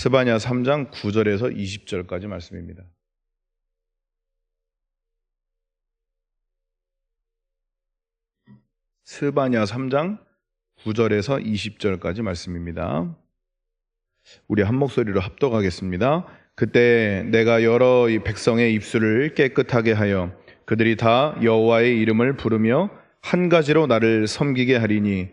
스바냐 3장 9절에서 20절까지 말씀입니다. 스바냐 3장 9절에서 20절까지 말씀입니다. 우리 한 목소리로 합독하겠습니다. 그때 내가 여러 이 백성의 입술을 깨끗하게 하여 그들이 다 여호와의 이름을 부르며 한 가지로 나를 섬기게 하리니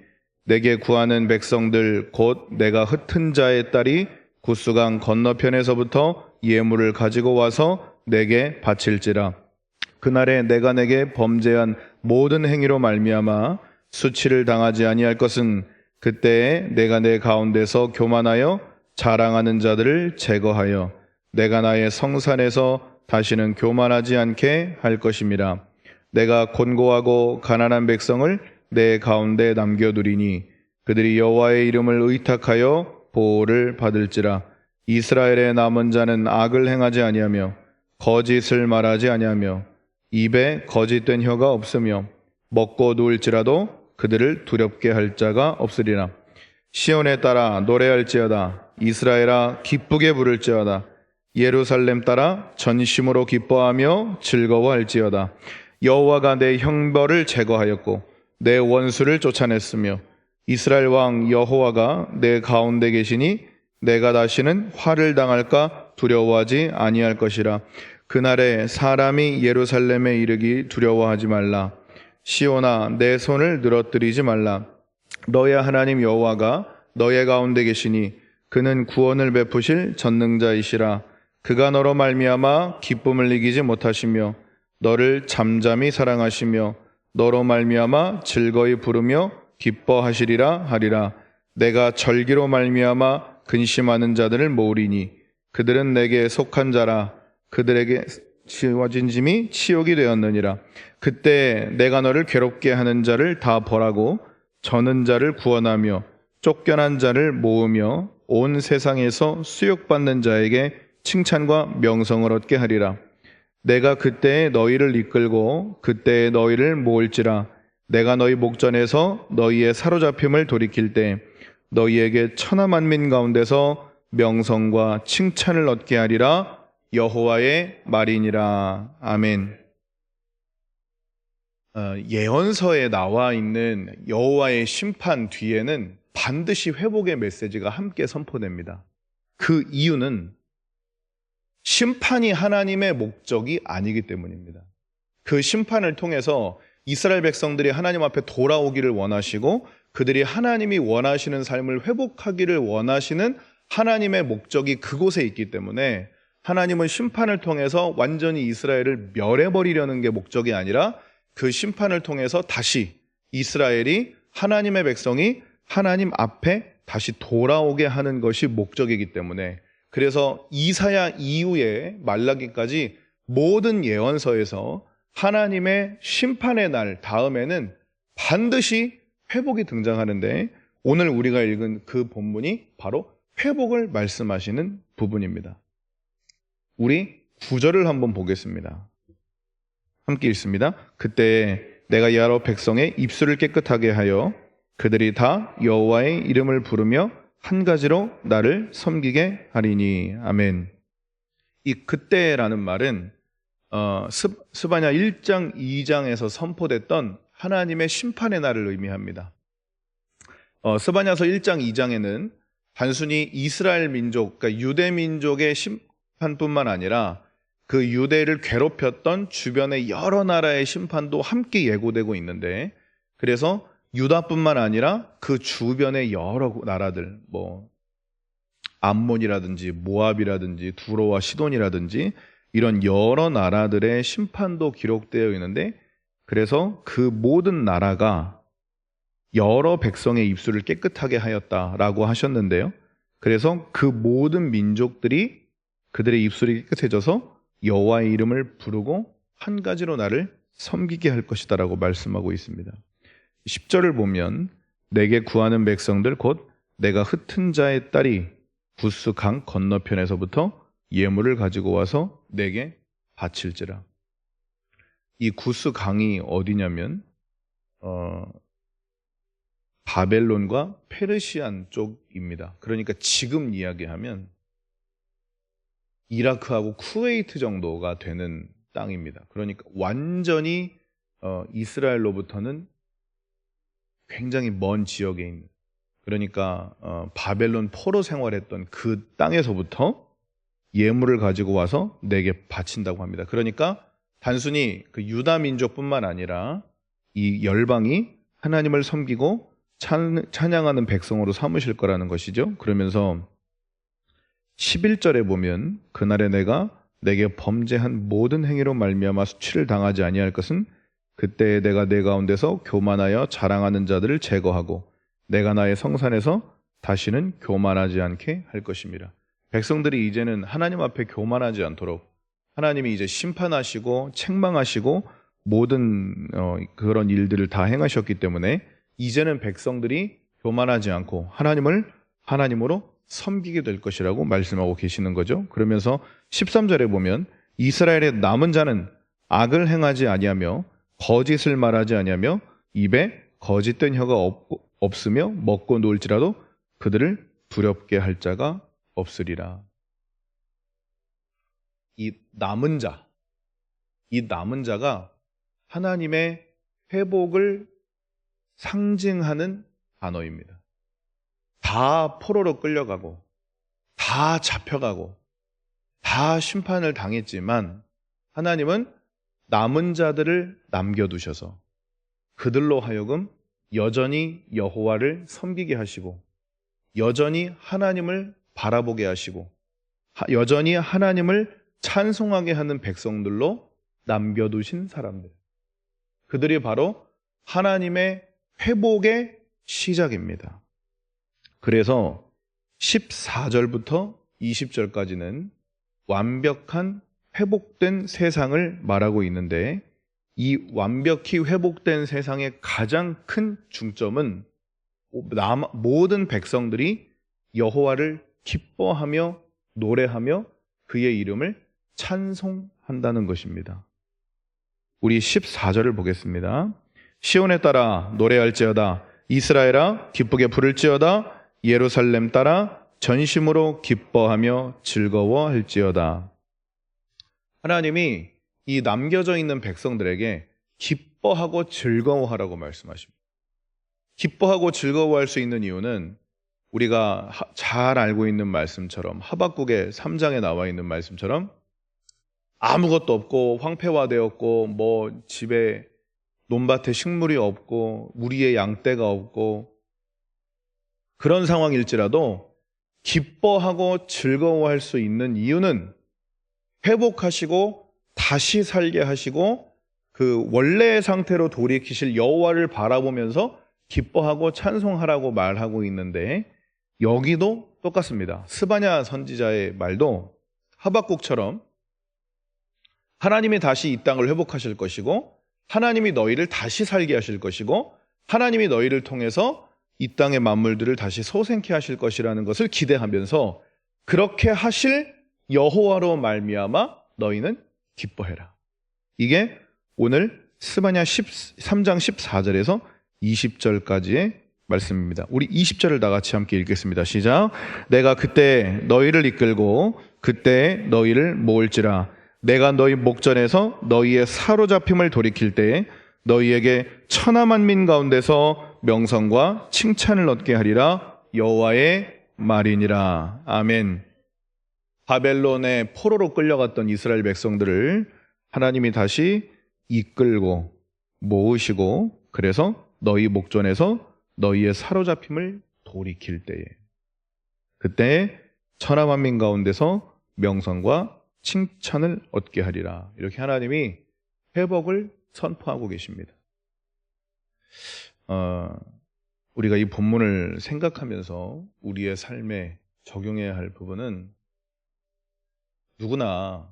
내게 구하는 백성들 곧 내가 흩은 자의 딸이 구스강 건너편에서부터 예물을 가지고 와서 내게 바칠지라. 그날에 내가 내게 범죄한 모든 행위로 말미암아 수치를 당하지 아니할 것은 그때에 내가 내 가운데서 교만하여 자랑하는 자들을 제거하여 내가 나의 성산에서 다시는 교만하지 않게 할 것임이라. 내가 곤고하고 가난한 백성을 내 가운데 남겨두리니 그들이 여호와의 이름을 의탁하여 보호를 받을지라. 이스라엘의 남은 자는 악을 행하지 아니하며 거짓을 말하지 아니하며 입에 거짓된 혀가 없으며 먹고 누울지라도 그들을 두렵게 할 자가 없으리라. 시온에 따라 노래할지어다. 이스라엘아 기쁘게 부를지어다. 예루살렘 따라 전심으로 기뻐하며 즐거워할지어다. 여호와가 내 형벌을 제거하였고 내 원수를 쫓아냈으며 이스라엘 왕 여호와가 내 가운데 계시니 내가 다시는 화를 당할까 두려워하지 아니할 것이라. 그날에 사람이 예루살렘에 이르기 두려워하지 말라. 시온아 내 손을 늘어뜨리지 말라. 너의 하나님 여호와가 너의 가운데 계시니 그는 구원을 베푸실 전능자이시라. 그가 너로 말미암아 기쁨을 이기지 못하시며 너를 잠잠히 사랑하시며 너로 말미암아 즐거이 부르며 기뻐하시리라 하리라. 내가 절기로 말미암아 근심하는 자들을 모으리니 그들은 내게 속한 자라. 그들에게 지워진 짐이 치욕이 되었느니라. 그때 내가 너를 괴롭게 하는 자를 다 벌하고 저는 자를 구원하며 쫓겨난 자를 모으며 온 세상에서 수욕받는 자에게 칭찬과 명성을 얻게 하리라. 내가 그때에 너희를 이끌고 그때에 너희를 모을지라. 내가 너희 목전에서 너희의 사로잡힘을 돌이킬 때 너희에게 천하 만민 가운데서 명성과 칭찬을 얻게 하리라. 여호와의 말이니라. 아멘. 예언서에 나와 있는 여호와의 심판 뒤에는 반드시 회복의 메시지가 함께 선포됩니다. 그 이유는 심판이 하나님의 목적이 아니기 때문입니다. 그 심판을 통해서 이스라엘 백성들이 하나님 앞에 돌아오기를 원하시고 그들이 하나님이 원하시는 삶을 회복하기를 원하시는 하나님의 목적이 그곳에 있기 때문에 하나님은 심판을 통해서 완전히 이스라엘을 멸해버리려는 게 목적이 아니라 그 심판을 통해서 다시 이스라엘이 하나님의 백성이 하나님 앞에 다시 돌아오게 하는 것이 목적이기 때문에 그래서 이사야 이후에 말라기까지 모든 예언서에서 하나님의 심판의 날 다음에는 반드시 회복이 등장하는데 오늘 우리가 읽은 그 본문이 바로 회복을 말씀하시는 부분입니다. 우리 9절을 한번 보겠습니다. 함께 읽습니다. 그때 내가 여러 백성의 입술을 깨끗하게 하여 그들이 다 여호와의 이름을 부르며 한 가지로 나를 섬기게 하리니. 아멘. 이 그때라는 말은 스바냐 1장 2장에서 선포됐던 하나님의 심판의 날을 의미합니다. 스바냐서 1장 2장에는 단순히 이스라엘 민족, 그러니까 유대 민족의 심판뿐만 아니라 그 유대를 괴롭혔던 주변의 여러 나라의 심판도 함께 예고되고 있는데 그래서 유다뿐만 아니라 그 주변의 여러 나라들, 암몬이라든지 모압이라든지 두로와 시돈이라든지 이런 여러 나라들의 심판도 기록되어 있는데 그래서 그 모든 나라가 여러 백성의 입술을 깨끗하게 하였다라고 하셨는데요. 그래서 그 모든 민족들이 그들의 입술이 깨끗해져서 여호와의 이름을 부르고 한 가지로 나를 섬기게 할 것이다라고 말씀하고 있습니다. 10절을 보면 내게 구하는 백성들 곧 내가 흩은 자의 딸이 구스 강 건너편에서부터 예물을 가지고 와서 내게 바칠지라. 이 구스 강이 어디냐면 바벨론과 페르시안 쪽입니다. 그러니까 지금 이야기하면 이라크하고 쿠웨이트 정도가 되는 땅입니다. 그러니까 완전히 이스라엘로부터는 굉장히 먼 지역에 있는, 그러니까 바벨론 포로 생활했던 그 땅에서부터 예물을 가지고 와서 내게 바친다고 합니다. 그러니까 단순히 그 유다 민족뿐만 아니라 이 열방이 하나님을 섬기고 찬양하는 백성으로 삼으실 거라는 것이죠. 그러면서 11절에 보면 그날에 내가 내게 범죄한 모든 행위로 말미암아 수치를 당하지 아니할 것은 그때 내가 내 가운데서 교만하여 자랑하는 자들을 제거하고 내가 나의 성산에서 다시는 교만하지 않게 할 것입니다. 백성들이 이제는 하나님 앞에 교만하지 않도록 하나님이 이제 심판하시고 책망하시고 모든 그런 일들을 다 행하셨기 때문에 이제는 백성들이 교만하지 않고 하나님을 하나님으로 섬기게 될 것이라고 말씀하고 계시는 거죠. 그러면서 13절에 보면 이스라엘의 남은 자는 악을 행하지 아니하며 거짓을 말하지 아니하며 입에 거짓된 혀가 없으며 먹고 놀지라도 그들을 두렵게 할 자가 없으리라. 이 남은 자가 하나님의 회복을 상징하는 단어입니다. 다 포로로 끌려가고 다 잡혀가고 다 심판을 당했지만 하나님은 남은 자들을 남겨두셔서 그들로 하여금 여전히 여호와를 섬기게 하시고 여전히 하나님을 바라보게 하시고 여전히 하나님을 찬송하게 하는 백성들로 남겨두신 사람들, 그들이 바로 하나님의 회복의 시작입니다. 그래서 14절부터 20절까지는 완벽한 회복된 세상을 말하고 있는데 이 완벽히 회복된 세상의 가장 큰 중점은 모든 백성들이 여호와를 기뻐하며 노래하며 그의 이름을 찬송한다는 것입니다. 우리 14절을 보겠습니다. 시온에 따라 노래할지어다. 이스라엘아 기쁘게 부를지어다. 예루살렘 따라 전심으로 기뻐하며 즐거워할지어다. 하나님이 이 남겨져 있는 백성들에게 기뻐하고 즐거워하라고 말씀하십니다. 기뻐하고 즐거워할 수 있는 이유는 우리가 잘 알고 있는 말씀처럼 하박국의 3장에 나와 있는 말씀처럼 아무것도 없고 황폐화되었고 뭐 집에 논밭에 식물이 없고 우리의 양떼가 없고 그런 상황일지라도 기뻐하고 즐거워할 수 있는 이유는 회복하시고 다시 살게 하시고 그 원래의 상태로 돌이키실 여호와를 바라보면서 기뻐하고 찬송하라고 말하고 있는데 여기도 똑같습니다. 스바냐 선지자의 말도 하박국처럼 하나님이 다시 이 땅을 회복하실 것이고 하나님이 너희를 다시 살게 하실 것이고 하나님이 너희를 통해서 이 땅의 만물들을 다시 소생케 하실 것이라는 것을 기대하면서 그렇게 하실 여호와로 말미암아 너희는 기뻐해라. 이게 오늘 스바냐 13장 14절에서 20절까지의 말씀입니다. 우리 20절을 다 같이 함께 읽겠습니다. 시작. 내가 그때 너희를 이끌고 그때 너희를 모을지라. 내가 너희 목전에서 너희의 사로잡힘을 돌이킬 때에 너희에게 천하만민 가운데서 명성과 칭찬을 얻게 하리라. 여호와의 말이니라. 아멘. 바벨론의 포로로 끌려갔던 이스라엘 백성들을 하나님이 다시 이끌고 모으시고 그래서 너희 목전에서 너희의 사로잡힘을 돌이킬 때에 그때 천하만민 가운데서 명성과 칭찬을 얻게 하리라. 이렇게 하나님이 회복을 선포하고 계십니다. 우리가 이 본문을 생각하면서 우리의 삶에 적용해야 할 부분은 누구나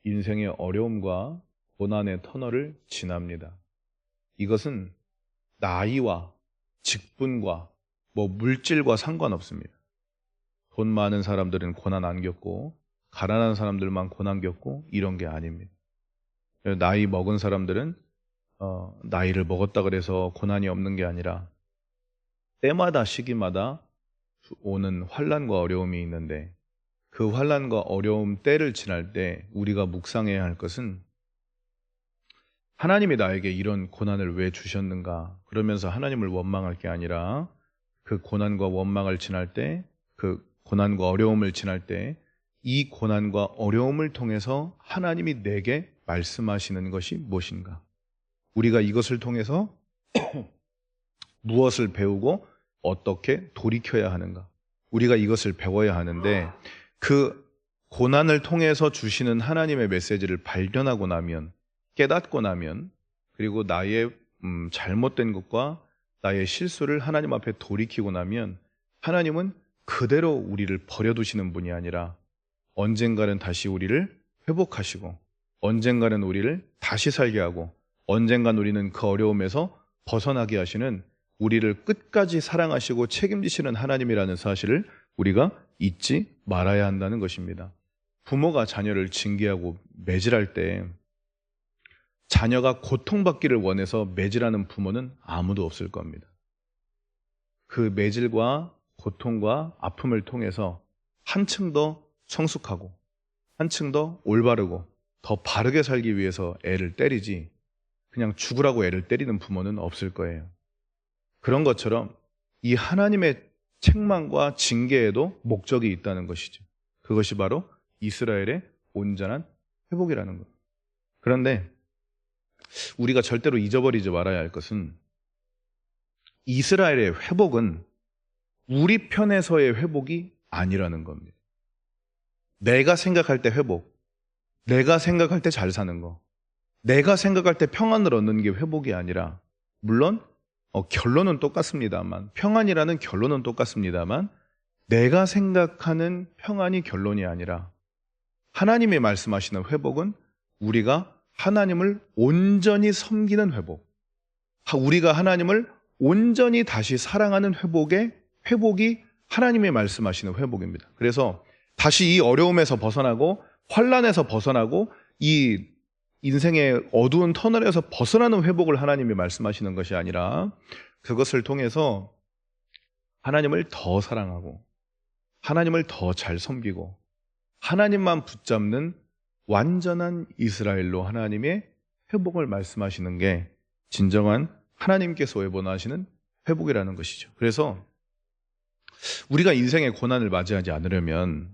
인생의 어려움과 고난의 터널을 지납니다. 이것은 나이와 직분과 물질과 상관없습니다. 돈 많은 사람들은 고난 안 겪고 가난한 사람들만 고난 겪고 이런 게 아닙니다. 나이 먹은 사람들은 나이를 먹었다 그래서 고난이 없는 게 아니라 때마다 시기마다 오는 환난과 어려움이 있는데 그 환난과 어려움 때를 지날 때 우리가 묵상해야 할 것은 하나님이 나에게 이런 고난을 왜 주셨는가? 그러면서 하나님을 원망할 게 아니라 그 고난과 원망을 지날 때, 그 고난과 어려움을 지날 때 이 고난과 어려움을 통해서 하나님이 내게 말씀하시는 것이 무엇인가? 우리가 이것을 통해서 무엇을 배우고 어떻게 돌이켜야 하는가? 우리가 이것을 배워야 하는데 그 고난을 통해서 주시는 하나님의 메시지를 발견하고 나면, 깨닫고 나면, 그리고 나의 잘못된 것과 나의 실수를 하나님 앞에 돌이키고 나면 하나님은 그대로 우리를 버려두시는 분이 아니라 언젠가는 다시 우리를 회복하시고 언젠가는 우리를 다시 살게 하고 언젠가는 우리는 그 어려움에서 벗어나게 하시는, 우리를 끝까지 사랑하시고 책임지시는 하나님이라는 사실을 우리가 잊지 말아야 한다는 것입니다. 부모가 자녀를 징계하고 매질할 때 자녀가 고통받기를 원해서 매질하는 부모는 아무도 없을 겁니다. 그 매질과 고통과 아픔을 통해서 한층 더 성숙하고 한층 더 올바르고 더 바르게 살기 위해서 애를 때리지 그냥 죽으라고 애를 때리는 부모는 없을 거예요. 그런 것처럼 이 하나님의 책망과 징계에도 목적이 있다는 것이죠. 그것이 바로 이스라엘의 온전한 회복이라는 것. 그런데 우리가 절대로 잊어버리지 말아야 할 것은 이스라엘의 회복은 우리 편에서의 회복이 아니라는 겁니다. 내가 생각할 때 회복, 내가 생각할 때 잘 사는 거, 내가 생각할 때 평안을 얻는 게 회복이 아니라, 물론 결론은 똑같습니다만, 평안이라는 결론은 똑같습니다만 내가 생각하는 평안이 결론이 아니라 하나님이 말씀하시는 회복은 우리가 하나님을 온전히 섬기는 회복, 우리가 하나님을 온전히 다시 사랑하는 회복이 하나님이 말씀하시는 회복입니다. 그래서 다시 이 어려움에서 벗어나고 환난에서 벗어나고 이 인생의 어두운 터널에서 벗어나는 회복을 하나님이 말씀하시는 것이 아니라 그것을 통해서 하나님을 더 사랑하고 하나님을 더 잘 섬기고 하나님만 붙잡는 완전한 이스라엘로 하나님의 회복을 말씀하시는 게 진정한 하나님께서 원하시는 회복이라는 것이죠. 그래서 우리가 인생의 고난을 맞이하지 않으려면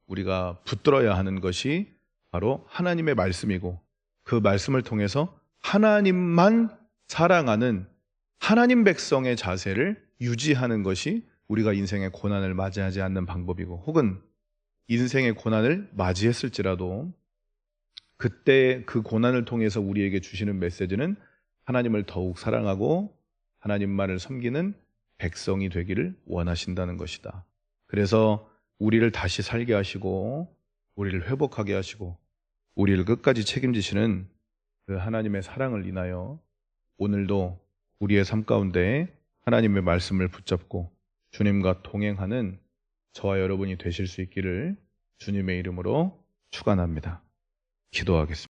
우리가 붙들어야 하는 것이 바로 하나님의 말씀이고, 그 말씀을 통해서 하나님만 사랑하는 하나님 백성의 자세를 유지하는 것이 우리가 인생의 고난을 맞이하지 않는 방법이고, 혹은 인생의 고난을 맞이했을지라도 그때 그 고난을 통해서 우리에게 주시는 메시지는 하나님을 더욱 사랑하고 하나님만을 섬기는 백성이 되기를 원하신다는 것이다. 그래서 우리를 다시 살게 하시고 우리를 회복하게 하시고 우리를 끝까지 책임지시는 그 하나님의 사랑을 인하여 오늘도 우리의 삶 가운데 하나님의 말씀을 붙잡고 주님과 동행하는 저와 여러분이 되실 수 있기를 주님의 이름으로 축원합니다. 기도하겠습니다.